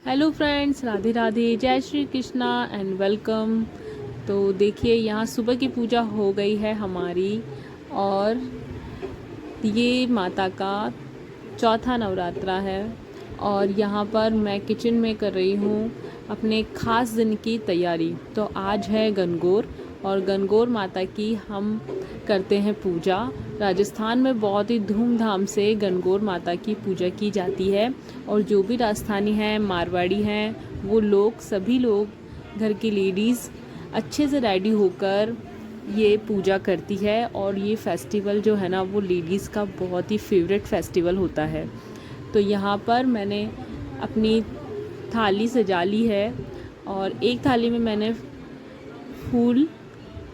Hello friends, Radhe Radhe, जय Shri Krishna and welcome. तो देखिए, यहाँ सुबह की पूजा हो गई है हमारी। और ये माता का चौथा नवरात्रा है। और यहाँ पर मैं किचन में कर रही हूँ अपने ख़ास दिन की तैयारी। तो आज है गणगौर, और गणगौर माता की हम करते हैं पूजा। राजस्थान में बहुत ही धूमधाम से गणगौर माता की पूजा की जाती है। और जो भी राजस्थानी हैं, मारवाड़ी हैं, वो लोग, सभी लोग, घर की लेडीज़ अच्छे से रेडी होकर ये पूजा करती है। और ये फेस्टिवल जो है ना, वो लेडीज़ का बहुत ही फेवरेट फेस्टिवल होता है। तो यहाँ पर मैंने अपनी थाली सजा ली है, और एक थाली में मैंने फूल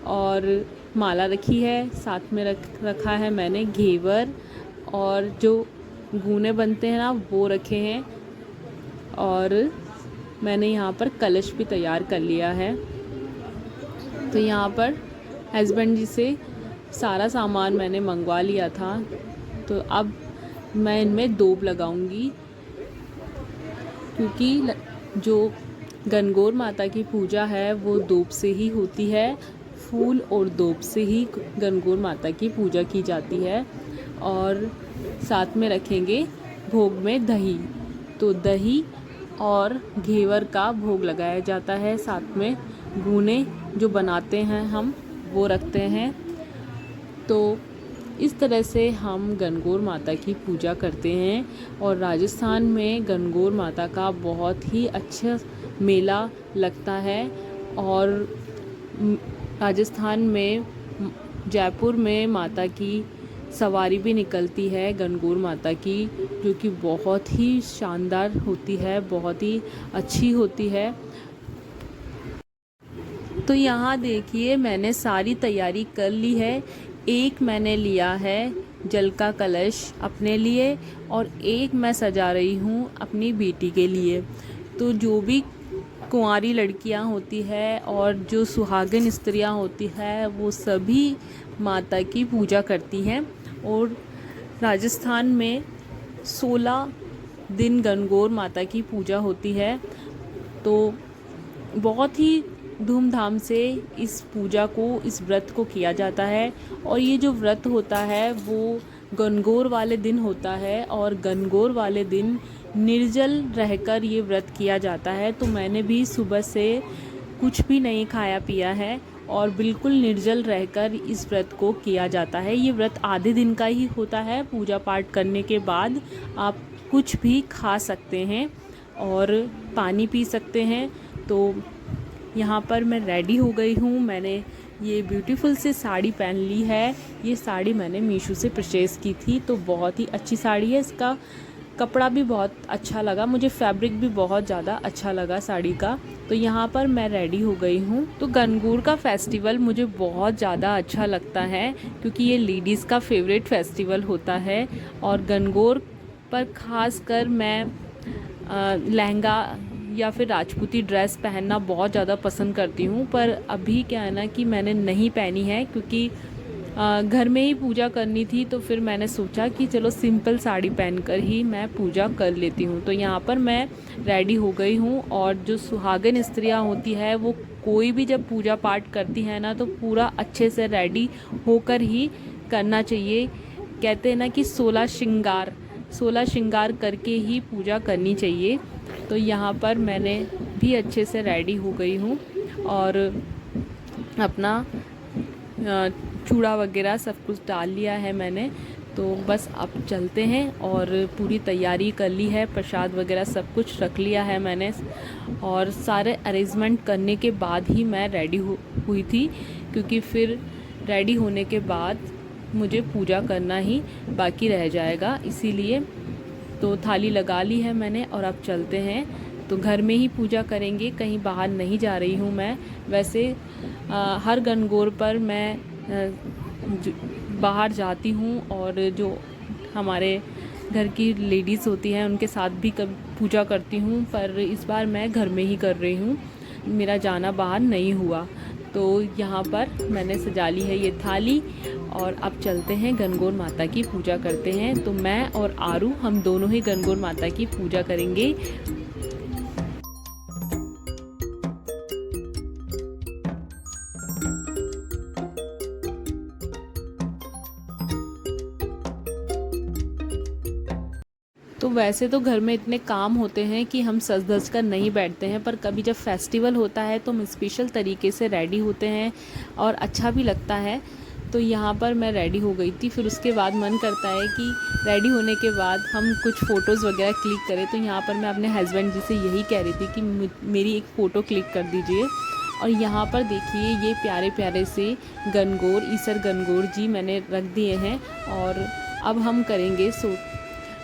और माला रखी है। साथ में रखा है मैंने घेवर, और जो गूने बनते हैं ना, वो रखे हैं। और मैंने यहाँ पर कलश भी तैयार कर लिया है। तो यहाँ पर हस्बैंड जी से सारा सामान मैंने मंगवा लिया था। तो अब मैं इनमें दोब लगाऊंगी, क्योंकि जो गणगौर माता की पूजा है वो दोब से ही होती है। फूल और दोब से ही गणगौर माता की पूजा की जाती है। और साथ में रखेंगे भोग में दही। तो दही और घेवर का भोग लगाया जाता है। साथ में गूने जो बनाते हैं हम, वो रखते हैं। तो इस तरह से हम गणगौर माता की पूजा करते हैं। और राजस्थान में गणगौर माता का बहुत ही अच्छा मेला लगता है। और राजस्थान में जयपुर में माता की सवारी भी निकलती है गणगौर माता की, जो कि बहुत ही शानदार होती है, बहुत ही अच्छी होती है। तो यहाँ देखिए, मैंने सारी तैयारी कर ली है। एक मैंने लिया है जल का कलश अपने लिए, और एक मैं सजा रही हूँ अपनी बेटी के लिए। तो जो भी कुंवारी लड़कियाँ होती है और जो सुहागिन स्त्रियाँ होती है, वो सभी माता की पूजा करती हैं। और राजस्थान में 16 दिन गणगौर माता की पूजा होती है। तो बहुत ही धूमधाम से इस पूजा को, इस व्रत को किया जाता है। और ये जो व्रत होता है वो गणगौर वाले दिन होता है, और गणगौर वाले दिन निर्जल रहकर ये व्रत किया जाता है। तो मैंने भी सुबह से कुछ भी नहीं खाया पिया है, और बिल्कुल निर्जल रहकर इस व्रत को किया जाता है। ये व्रत आधे दिन का ही होता है। पूजा पाठ करने के बाद आप कुछ भी खा सकते हैं और पानी पी सकते हैं। तो यहाँ पर मैं रेडी हो गई हूँ। मैंने ये ब्यूटीफुल सी साड़ी पहन ली है। ये साड़ी मैंने मीशो से परचेज़ की थी। तो बहुत ही अच्छी साड़ी है। इसका कपड़ा भी बहुत अच्छा लगा मुझे, फैब्रिक भी बहुत ज़्यादा अच्छा लगा साड़ी का। तो यहाँ पर मैं रेडी हो गई हूँ। तो गणगौर का फेस्टिवल मुझे बहुत ज़्यादा अच्छा लगता है, क्योंकि ये लेडीज़ का फेवरेट फेस्टिवल होता है। और गणगौर पर ख़ास कर मैं लहंगा या फिर राजपूती ड्रेस पहनना बहुत ज़्यादा पसंद करती हूँ। पर अभी क्या है ना कि मैंने नहीं पहनी है, क्योंकि घर में ही पूजा करनी थी। तो फिर मैंने सोचा कि चलो सिंपल साड़ी पहनकर ही मैं पूजा कर लेती हूँ। तो यहाँ पर मैं रेडी हो गई हूँ। और जो सुहागिन स्त्रियाँ होती है, वो कोई भी जब पूजा पाठ करती है ना, तो पूरा अच्छे से रेडी होकर ही करना चाहिए। कहते हैं ना कि 16 श्रृंगार करके ही पूजा करनी चाहिए। तो यहाँ पर मैंने भी अच्छे से रेडी हो गई हूँ, और अपना चूड़ा वगैरह सब कुछ डाल लिया है मैंने। तो बस अब चलते हैं। और पूरी तैयारी कर ली है, प्रसाद वगैरह सब कुछ रख लिया है मैंने। और सारे अरेंजमेंट करने के बाद ही मैं रेडी हुई थी, क्योंकि फिर रेडी होने के बाद मुझे पूजा करना ही बाकी रह जाएगा, इसीलिए। तो थाली लगा ली है मैंने, और अब चलते हैं। तो घर में ही पूजा करेंगे, कहीं बाहर नहीं जा रही हूँ मैं। वैसे हर गणगौर पर मैं बाहर जाती हूँ, और जो हमारे घर की लेडीज़ होती हैं उनके साथ भी पूजा करती हूँ। पर इस बार मैं घर में ही कर रही हूँ, मेरा जाना बाहर नहीं हुआ। तो यहाँ पर मैंने सजा ली है ये थाली, और अब चलते हैं गणगौर माता की पूजा करते हैं। तो मैं और आरू, हम दोनों ही गणगौर माता की पूजा करेंगे। वैसे तो घर में इतने काम होते हैं कि हम सज धज कर नहीं बैठते हैं, पर कभी जब फेस्टिवल होता है तो हम स्पेशल तरीके से रेडी होते हैं और अच्छा भी लगता है। तो यहाँ पर मैं रेडी हो गई थी। फिर उसके बाद मन करता है कि रेडी होने के बाद हम कुछ फ़ोटोज़ वगैरह क्लिक करें। तो यहाँ पर मैं अपने हस्बैंड जी से यही कह रही थी कि मेरी एक फ़ोटो क्लिक कर दीजिए। और यहाँ पर देखिए ये प्यारे प्यारे से गनगौर, ईसर गनगौर जी मैंने रख दिए हैं। और अब हम करेंगे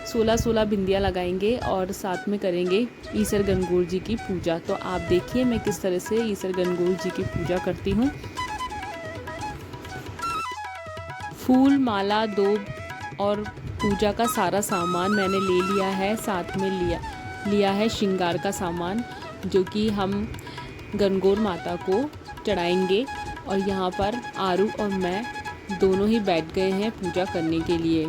16 बिंदियाँ लगाएंगे और साथ में करेंगे ईसर गनगौर जी की पूजा। तो आप देखिए मैं किस तरह से ईसर गनगौर जी की पूजा करती हूँ। फूल, माला, दूब और पूजा का सारा सामान मैंने ले लिया है। साथ में लिया है श्रृंगार का सामान, जो कि हम गनगौर माता को चढ़ाएंगे। और यहाँ पर आरू और मैं दोनों ही बैठ गए हैं पूजा करने के लिए।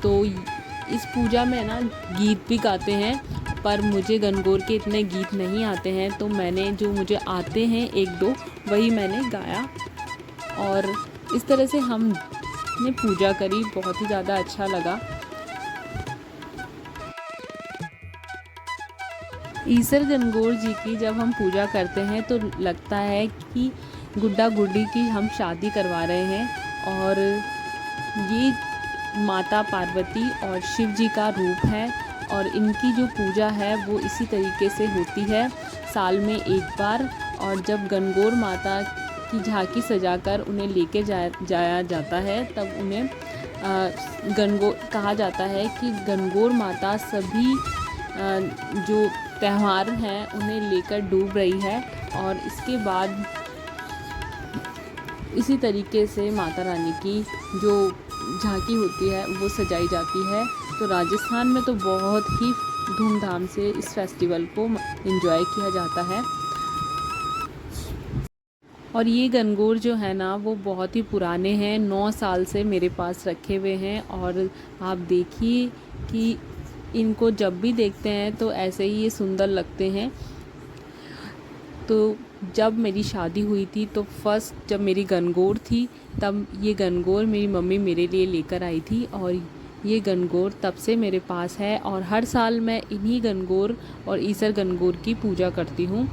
तो इस पूजा में ना गीत भी गाते हैं, पर मुझे गनगौर के इतने गीत नहीं आते हैं, तो मैंने जो मुझे आते हैं 1-2 वही मैंने गाया। और इस तरह से हमने पूजा करी, बहुत ही ज़्यादा अच्छा लगा। ईसर गनगौर जी की जब हम पूजा करते हैं तो लगता है कि गुड्डा गुड्डी की हम शादी करवा रहे हैं। और ये माता पार्वती और शिव जी का रूप है और इनकी जो पूजा है वो इसी तरीके से होती है साल में एक बार। और जब गनगौर माता की झांकी सजाकर उन्हें लेके जाया जाता है, तब उन्हें गनगौर कहा जाता है कि गनगौर माता सभी जो त्यौहार हैं उन्हें लेकर डूब रही है। और इसके बाद इसी तरीके से माता रानी की जो झांकी होती है वो सजाई जाती है। तो राजस्थान में तो बहुत ही धूमधाम से इस फेस्टिवल को एंजॉय किया जाता है। और ये गनगौर जो है ना वो बहुत ही पुराने हैं, 9 साल से मेरे पास रखे हुए हैं। और आप देखिए कि इनको जब भी देखते हैं तो ऐसे ही ये सुंदर लगते हैं। तो जब मेरी शादी हुई थी तो फर्स्ट जब मेरी गनगौर थी, तब ये गनगौर मेरी मम्मी मेरे लिए लेकर आई थी। और ये गनगौर तब से मेरे पास है और हर साल मैं इन्हीं गनगौर और ईसर गनगौर की पूजा करती हूँ।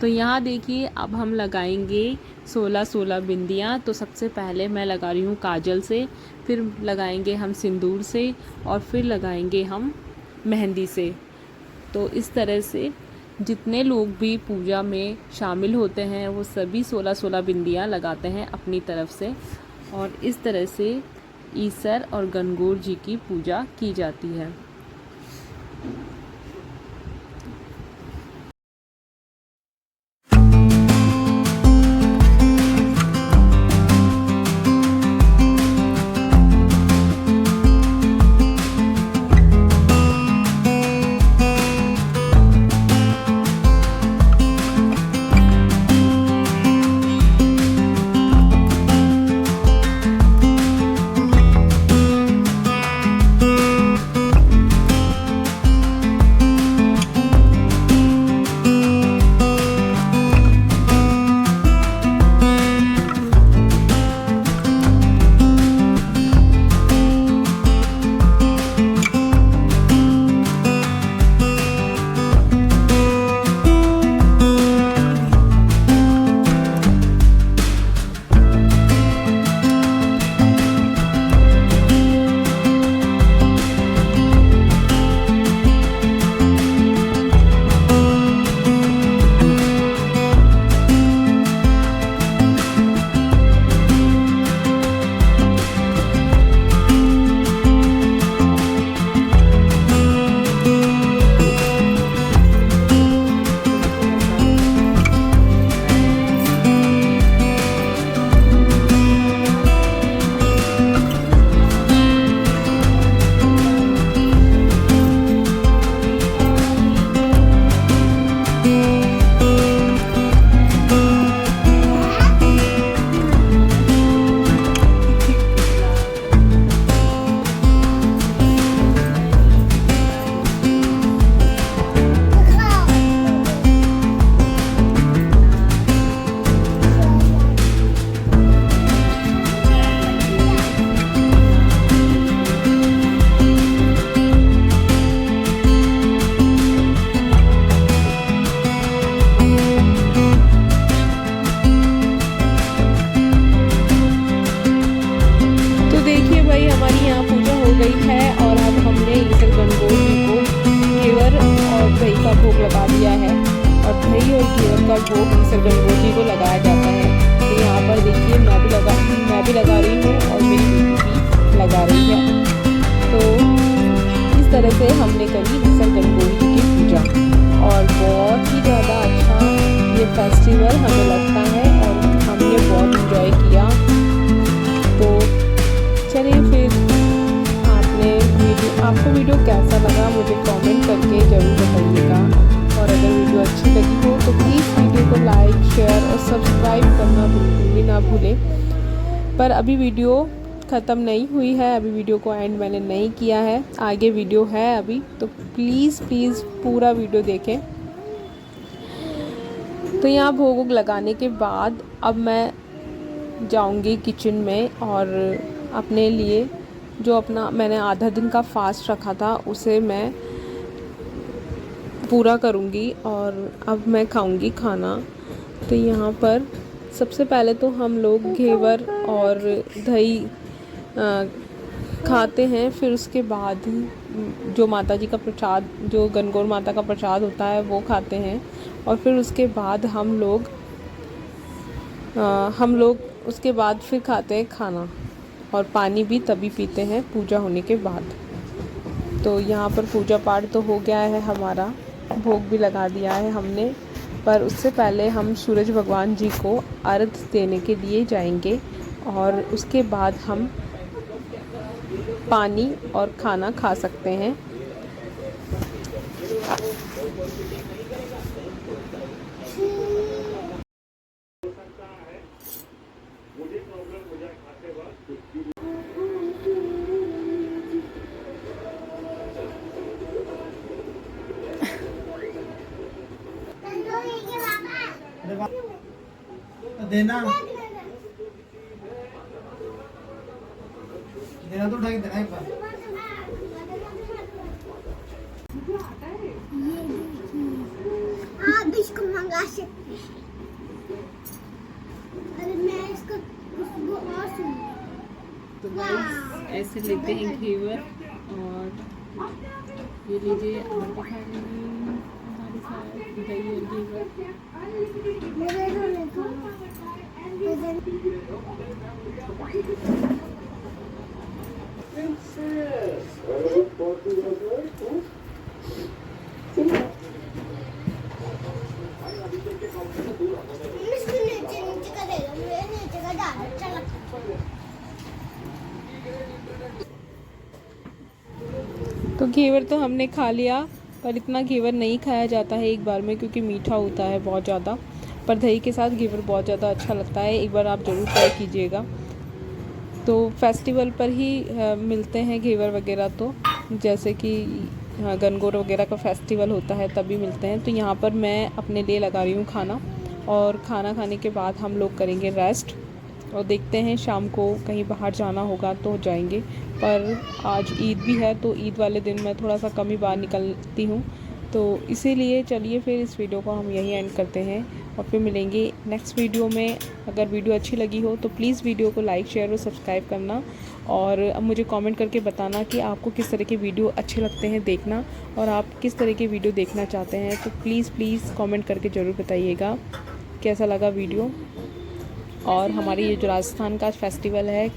तो यहाँ देखिए अब हम लगाएंगे 16 बिंदियाँ। तो सबसे पहले मैं लगा रही हूँ काजल से, फिर लगाएंगे हम सिंदूर से और फिर लगाएंगे हम मेहंदी से। तो इस तरह से जितने लोग भी पूजा में शामिल होते हैं वो सभी 16 बिंदियाँ लगाते हैं अपनी तरफ से। और इस तरह से ईसर और गनगौर जी की पूजा की जाती है। से हमने करी सर गणगौर जी की पूजा और बहुत ही ज़्यादा अच्छा ये फेस्टिवल हमें लगता है और हमने बहुत इंजॉय किया। तो चलिए फिर आपको वीडियो कैसा लगा मुझे कमेंट करके ज़रूर बताइएगा, और अगर वीडियो अच्छी लगी हो तो प्लीज़ वीडियो को लाइक शेयर और सब्सक्राइब करना बिल्कुल भी ना भूलें। पर अभी वीडियो ख़त्म नहीं हुई है, अभी वीडियो को एंड मैंने नहीं किया है, आगे वीडियो है अभी, तो प्लीज़ पूरा वीडियो देखें। तो यहाँ भोग वोग लगाने के बाद अब मैं जाऊँगी किचन में और अपने लिए जो अपना मैंने आधा दिन का फास्ट रखा था उसे मैं पूरा करूँगी और अब मैं खाऊँगी खाना। तो यहाँ पर सबसे पहले तो हम लोग घेवर और दही खाते हैं, फिर उसके बाद जो माता जी का प्रसाद, जो गणगौर माता का प्रसाद होता है वो खाते हैं, और फिर उसके बाद हम लोग उसके बाद फिर खाते हैं खाना, और पानी भी तभी पीते हैं पूजा होने के बाद। तो यहाँ पर पूजा पाठ तो हो गया है हमारा, भोग भी लगा दिया है हमने, पर उससे पहले हम सूरज भगवान जी को अर्घ्य देने के लिए जाएंगे और उसके बाद हम पानी और खाना खा सकते हैं। देना देना तो उठा के देना एक बार। आप इसको मंगा सकते हैं। अरे मैं इसको और तो गाइस ऐसे लेते हैं घेवर, और ये लीजिए और दिखा रही हूँ हमारे साथ दही और घेवर। तो घेवर तो हमने खा लिया, पर इतना घेवर नहीं खाया जाता है एक बार में क्योंकि मीठा होता है बहुत ज़्यादा, पर दही के साथ घेवर बहुत ज़्यादा अच्छा लगता है, एक बार आप ज़रूर ट्राई कीजिएगा। तो फेस्टिवल पर ही मिलते हैं घेवर वगैरह, तो जैसे कि गणगौर वगैरह का फेस्टिवल होता है तभी मिलते हैं। तो यहाँ पर मैं अपने लिए लगा रही हूँ खाना, और खाना खाने के बाद हम लोग करेंगे रेस्ट, और देखते हैं शाम को कहीं बाहर जाना होगा तो जाएंगे। पर आज ईद भी है तो ईद वाले दिन मैं थोड़ा सा कम ही बाहर निकलती हूँ, तो इसीलिए चलिए फिर इस वीडियो को हम यहीं एंड करते हैं और फिर मिलेंगे नेक्स्ट वीडियो में। अगर वीडियो अच्छी लगी हो तो प्लीज़ वीडियो को लाइक शेयर और सब्सक्राइब करना, और मुझे कमेंट करके बताना कि आपको किस तरह के वीडियो अच्छे लगते हैं देखना, और आप किस तरह के वीडियो देखना चाहते हैं। तो प्लीज़ कमेंट करके ज़रूर बताइएगा कैसा लगा वीडियो, और हमारी ये जो राजस्थान का फेस्टिवल है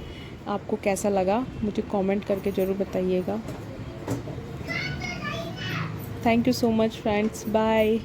आपको कैसा लगा मुझे कमेंट करके ज़रूर बताइएगा। Thank you so much friends, bye.